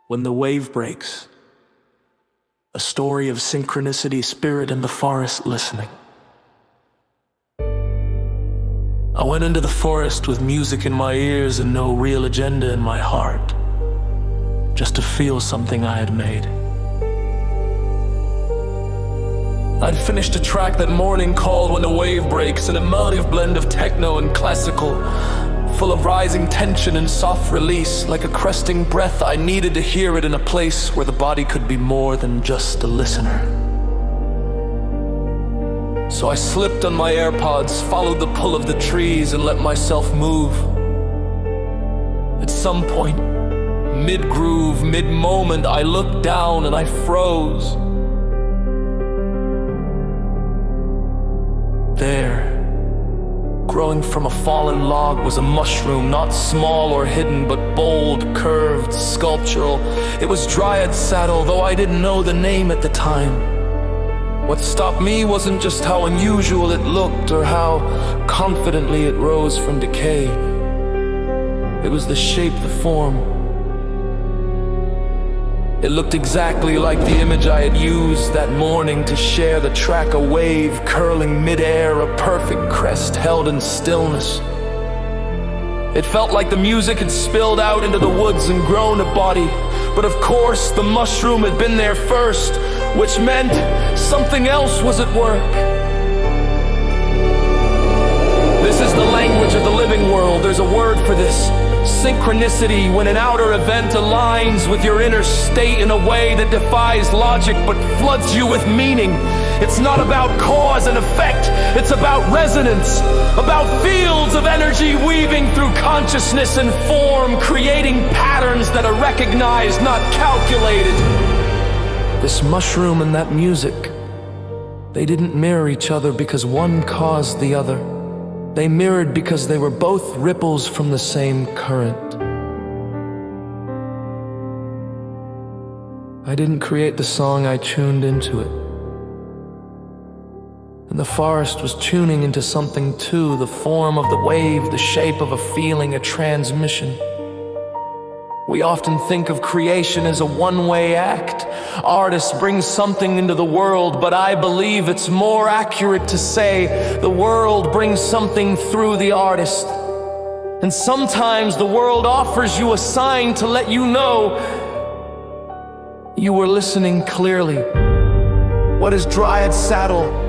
When the wave breaks, a story of synchronicity, spirit in the forest listening. I went into the forest with music in my ears and no real agenda in my heart, just to feel something I had made. I'd finished a track that morning called When the Wave Breaks, in a melodic blend of techno and classical, full of rising tension and soft release. Like a cresting breath, I needed to hear it in a place where the body could be more than just a listener. So I slipped on my AirPods, followed the pull of the trees, and let myself move. At some point, mid-groove, mid-moment, I looked down and I froze. There, growing from a fallen log, was a mushroom, not small or hidden, but bold, curved, sculptural. It was Dryad Saddle, though I didn't know the name at the time. What stopped me wasn't just how unusual it looked or how confidently it rose from decay. It was the shape, the form. It looked exactly like the image I had used that morning to share the track, a wave curling midair, a perfect crest held in stillness. It felt like the music had spilled out into the woods and grown a body. But of course, the mushroom had been there first, which meant something else was at work. This is the language of the living world. There's a word for this. Synchronicity, when an outer event aligns with your inner state in a way that defies logic but floods you with meaning. It's not about cause and effect, it's about resonance, about fields of energy weaving through consciousness and form, creating patterns that are recognized, not calculated. This mushroom and that music, they didn't mirror each other because one caused the other. They mirrored because they were both ripples from the same current. I didn't create the song, I tuned into it. And the forest was tuning into something too, the form of the wave, the shape of a feeling, a transmission. We often think of creation as a one-way act. Artists bring something into the world, but I believe it's more accurate to say the world brings something through the artist. And sometimes the world offers you a sign to let you know you were listening clearly. What is Dryad Saddle?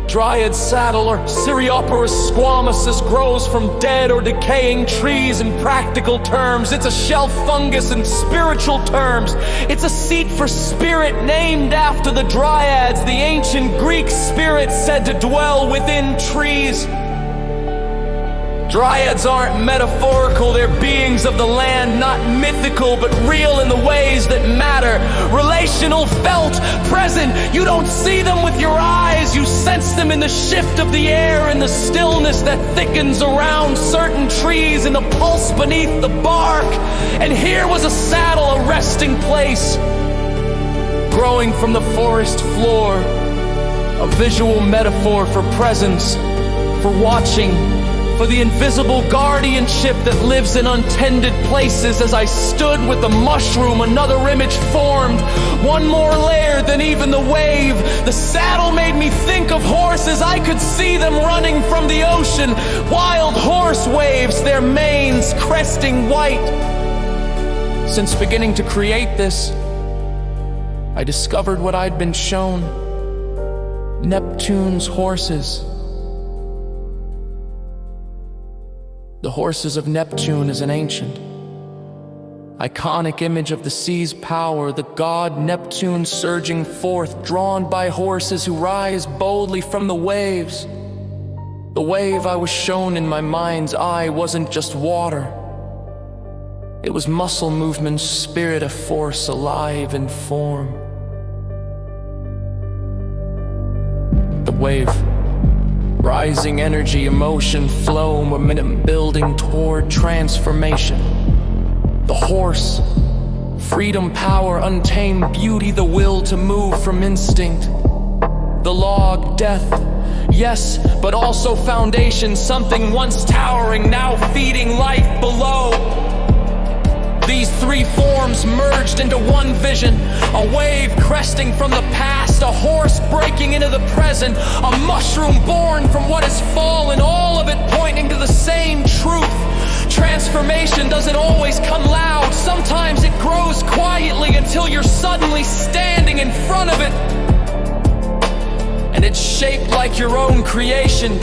Dryad Saddle, or Cereoporus squamossus, grows from dead or decaying trees in practical terms. It's a shelf fungus in spiritual terms. It's a seat for spirit named after the Dryads, the ancient Greek spirit said to dwell within trees. Dryads aren't metaphorical, they're beings of the land, not mythical, but real in the ways that matter. Relational, felt, present. You don't see them with your eyes, you sense them in the shift of the air, in the stillness that thickens around certain trees, in the pulse beneath the bark. And here was a saddle, a resting place, growing from the forest floor, a visual metaphor for presence, for watching, for the invisible guardianship that lives in untended places. As I stood with the mushroom, another image formed, one more layer than even the wave. The saddle made me think of horses. I could see them running from the ocean, wild horse waves, their manes cresting white. Since beginning to create this, I discovered what I'd been shown: Neptune's horses. The horses of Neptune is an ancient, iconic image of the sea's power, the god Neptune surging forth, drawn by horses who rise boldly from the waves. The wave I was shown in my mind's eye wasn't just water. It was muscle movement, spirit, a force alive in form. The wave. Rising energy, emotion, flow, momentum building toward transformation. The horse, freedom, power, untamed beauty, the will to move from instinct. The log, death, yes, but also foundation, something once towering, now feeding life below. These three forms merge merged into one vision. A wave cresting from the past, a horse breaking into the present, a mushroom born from what has fallen, all of it pointing to the same truth. Transformation doesn't always come loud. Sometimes it grows quietly until you're suddenly standing in front of it. And it's shaped like your own creation.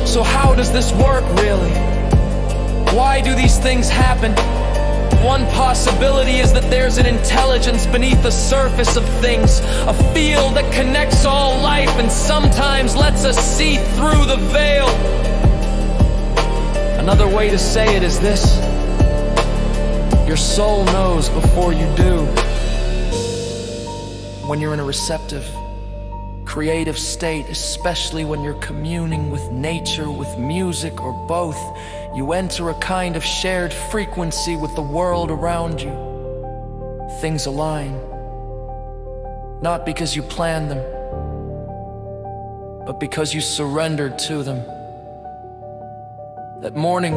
So how does this work, really? Why do these things happen? One possibility is that there's an intelligence beneath the surface of things, a field that connects all life and sometimes lets us see through the veil. Another way to say it is this: your soul knows before you do. When you're in a receptive, creative state, especially when you're communing with nature, with music, or both, you enter a kind of shared frequency with the world around you. Things align, not because you planned them, but because you surrendered to them. That morning,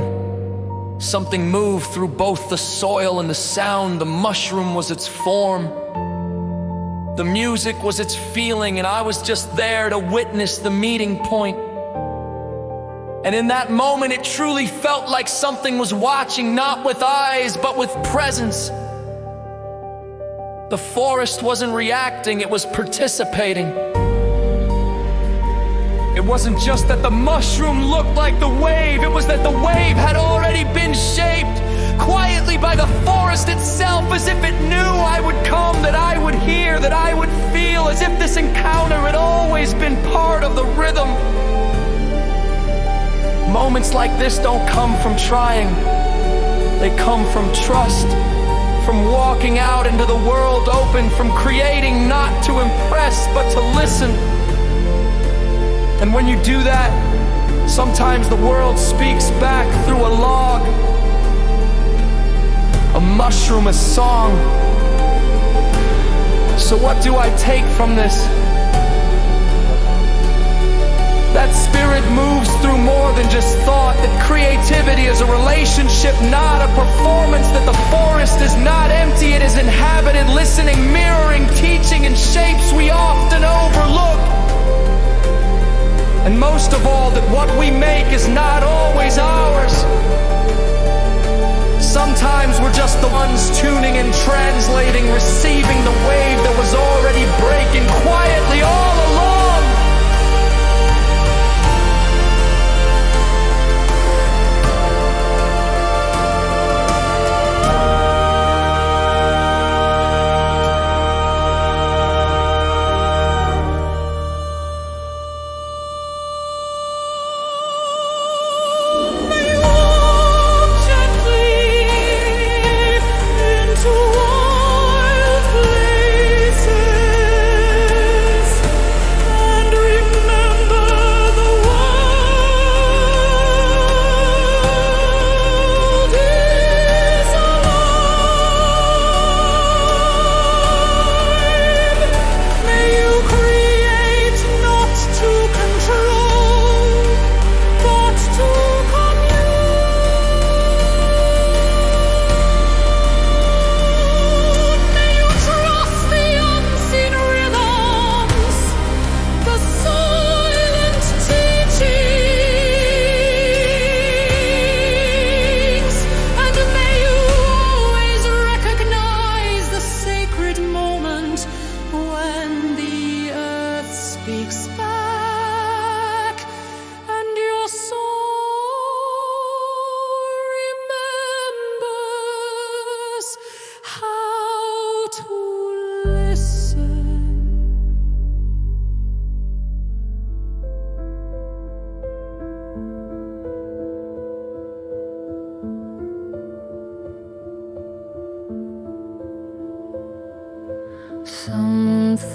something moved through both the soil and the sound. The mushroom was its form, the music was its feeling, and I was just there to witness the meeting point. And in that moment, it truly felt like something was watching, not with eyes, but with presence. The forest wasn't reacting, it was participating. It wasn't just that the mushroom looked like the wave, it was that the wave had already been shaped quietly by the forest itself, as if it knew I would come, that I would hear, that I would feel, as if this encounter had always been part of the rhythm. Moments like this don't come from trying, they come from trust, from walking out into the world open, from creating not to impress but to listen. And when you do that, sometimes the world speaks back through a log, a mushroom, a song. So what do I take from this? That spirit moves through more than just thought, that creativity is a relationship, not a performance, that the forest is not empty, it is inhabited, listening, mirroring, teaching in shapes we often overlook. And most of all, that what we make is not always ours. Sometimes we're just the ones tuning and translating, receiving the wave that was already breaking quietly all along.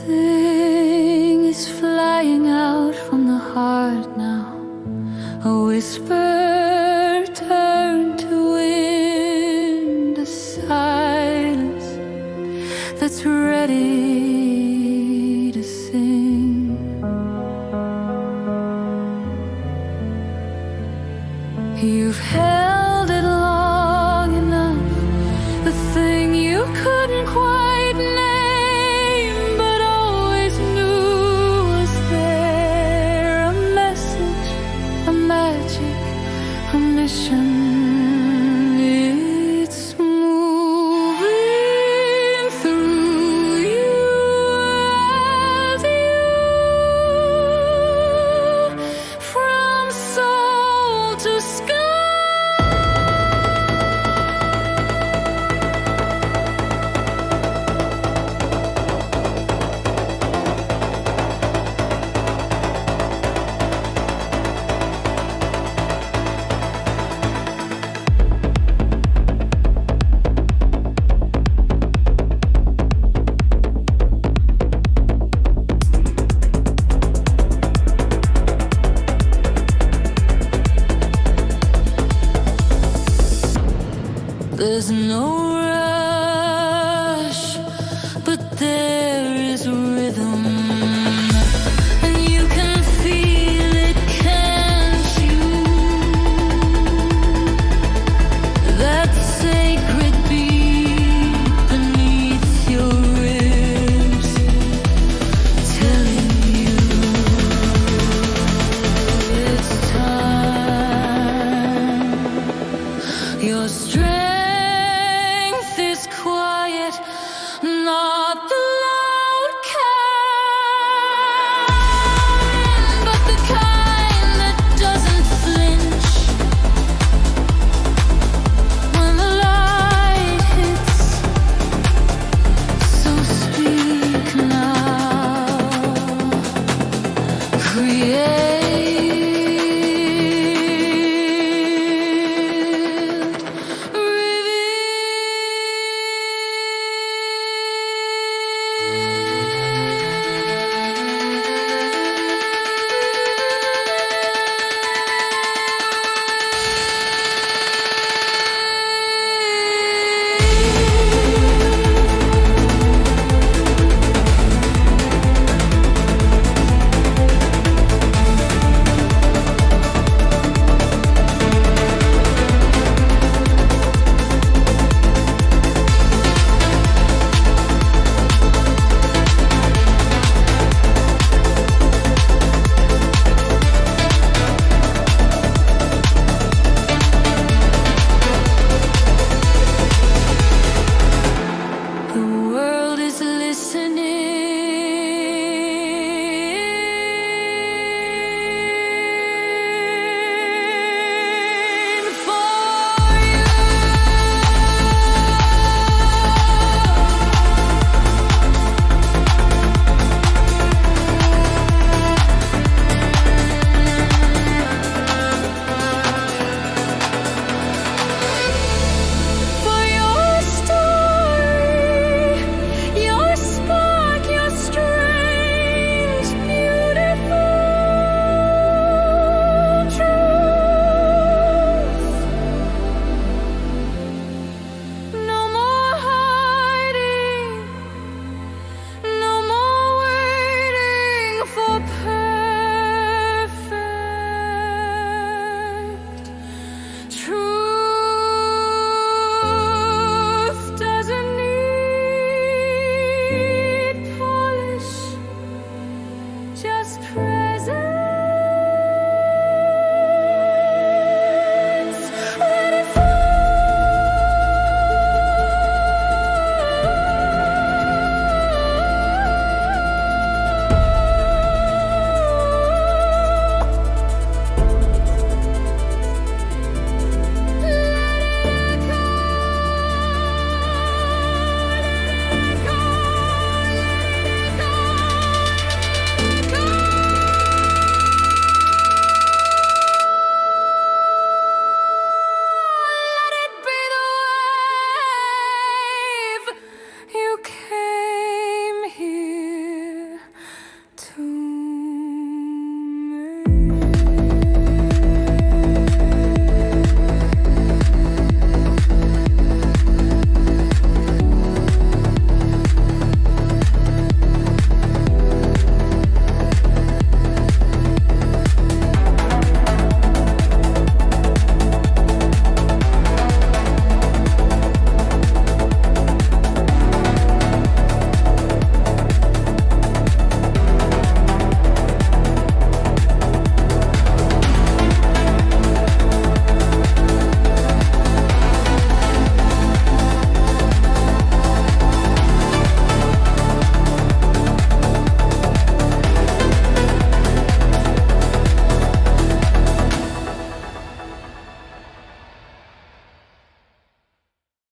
Something is flying out from the heart now. A whisper turned to wind, a silence that's ready to sing. You've held it long enough, the thing you mission. It's moving through you as you, from soul to sky. There's no